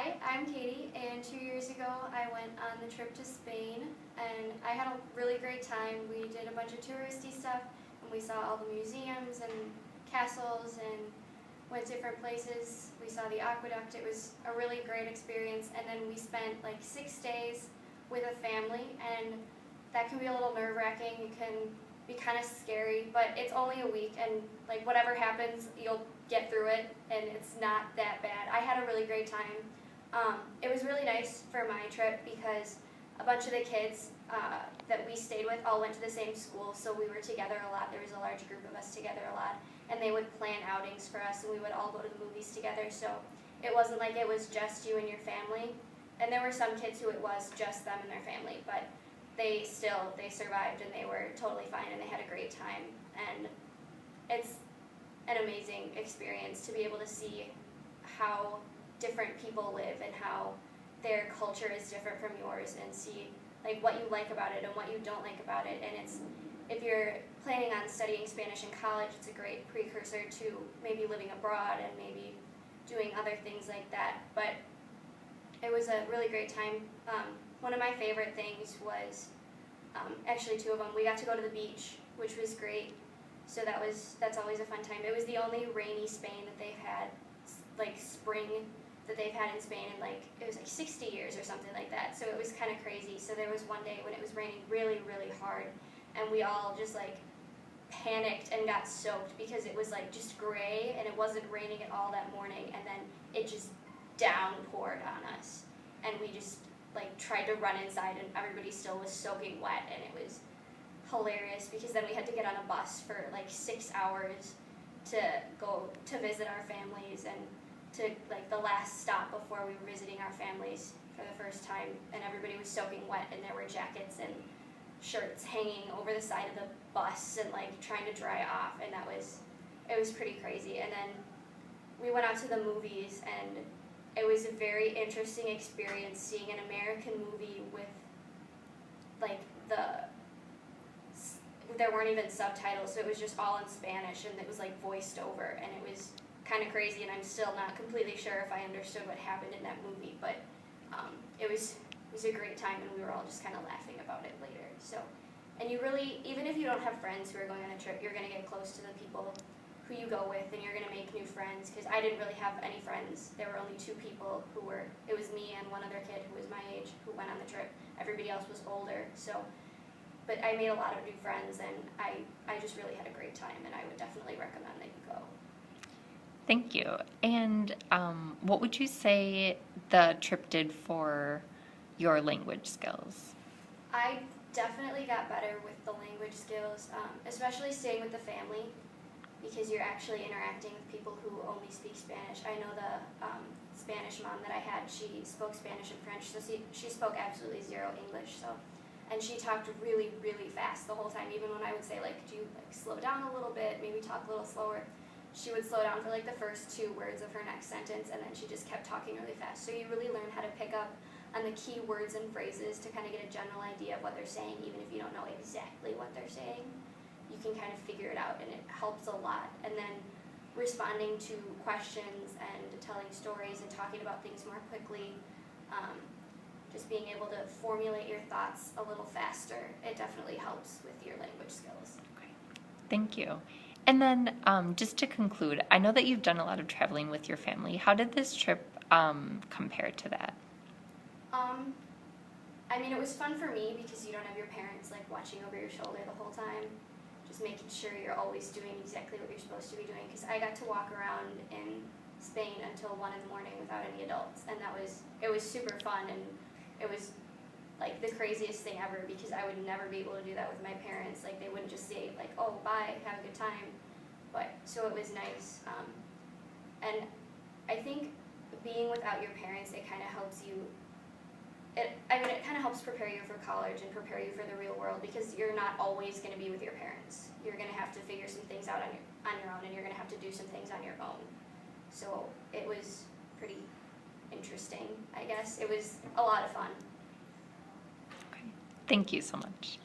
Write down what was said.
Hi, I'm Katie, and 2 years ago I went on the trip to Spain, and I had a really great time. We did a bunch of touristy stuff, and we saw all the museums and castles and went different places. We saw the aqueduct. It was a really great experience, and then we spent like 6 days with a family, and that can be a little nerve-wracking. It can be kind of scary, but it's only a week, and like whatever happens, you'll get through it, and it's not that bad. I had a really great time. It was really nice for my trip because a bunch of the kids that we stayed with all went to the same school, so we were together a lot. There was a large group of us together a lot, and they would plan outings for us, and we would all go to the movies together, so it wasn't like it was just you and your family. And there were some kids who it was just them and their family, but they survived, and they were totally fine, and they had a great time. And it's an amazing experience to be able to see how different people live and how their culture is different from yours, and see like what you like about it and what you don't like about it. And it's, if you're planning on studying Spanish in college, it's a great precursor to maybe living abroad and maybe doing other things like that. But it was a really great time. One of my favorite things was, actually two of them. We got to go to the beach, which was great. So that's always a fun time. It was the only rainy Spain that they've had, like spring that they've had in Spain in like, it was like 60 years or something like that. So it was kind of crazy. So there was one day when it was raining really, really hard, and we all just like panicked and got soaked because it was like just gray and it wasn't raining at all that morning, and then it just downpoured on us, and we just like tried to run inside, and everybody still was soaking wet, and it was hilarious because then we had to get on a bus for like 6 hours to go to visit our families, and to like the last stop before we were visiting our families for the first time, and everybody was soaking wet, and there were jackets and shirts hanging over the side of the bus and like trying to dry off, and it was pretty crazy. And then we went out to the movies, and it was a very interesting experience seeing an American movie with like there weren't even subtitles, so it was just all in Spanish, and it was like voiced over, and it was kind of crazy, and I'm still not completely sure if I understood what happened in that movie, but it was a great time, and we were all just kind of laughing about it later. So, and you really, even if you don't have friends who are going on a trip, you're going to get close to the people who you go with, and you're going to make new friends, because I didn't really have any friends. There were only two people it was me and one other kid who was my age who went on the trip. Everybody else was older, so, but I made a lot of new friends, and I just really had a great time, and I would definitely recommend that you go. Thank you. And what would you say the trip did for your language skills? I definitely got better with the language skills, especially staying with the family, because you're actually interacting with people who only speak Spanish. I know the Spanish mom that I had, she spoke Spanish and French, so she spoke absolutely zero English. So, and she talked really, really fast the whole time. Even when I would say like, do you like slow down a little bit, maybe talk a little slower, she would slow down for like the first 2 words of her next sentence, and then she just kept talking really fast. So you really learn how to pick up on the key words and phrases to kind of get a general idea of what they're saying, even if you don't know exactly what they're saying. You can kind of figure it out, and it helps a lot. And then responding to questions and telling stories and talking about things more quickly, just being able to formulate your thoughts a little faster, it definitely helps with your language skills. Okay. Thank you. And then just to conclude, I know that you've done a lot of traveling with your family. How did this trip compare to that? I mean, it was fun for me because you don't have your parents like watching over your shoulder the whole time, just making sure you're always doing exactly what you're supposed to be doing, because I got to walk around in Spain until 1 in the morning without any adults, and it was super fun, and it was like the craziest thing ever, because I would never be able to do that with my parents. Like, they wouldn't just say like, oh, bye, have a good time. But so it was nice, and I think being without your parents, it kind of helps you. It kind of helps prepare you for college and prepare you for the real world, because you're not always going to be with your parents. You're going to have to figure some things out on your own, and you're going to have to do some things on your own. So it was pretty interesting, I guess. It was a lot of fun. Okay. Thank you so much.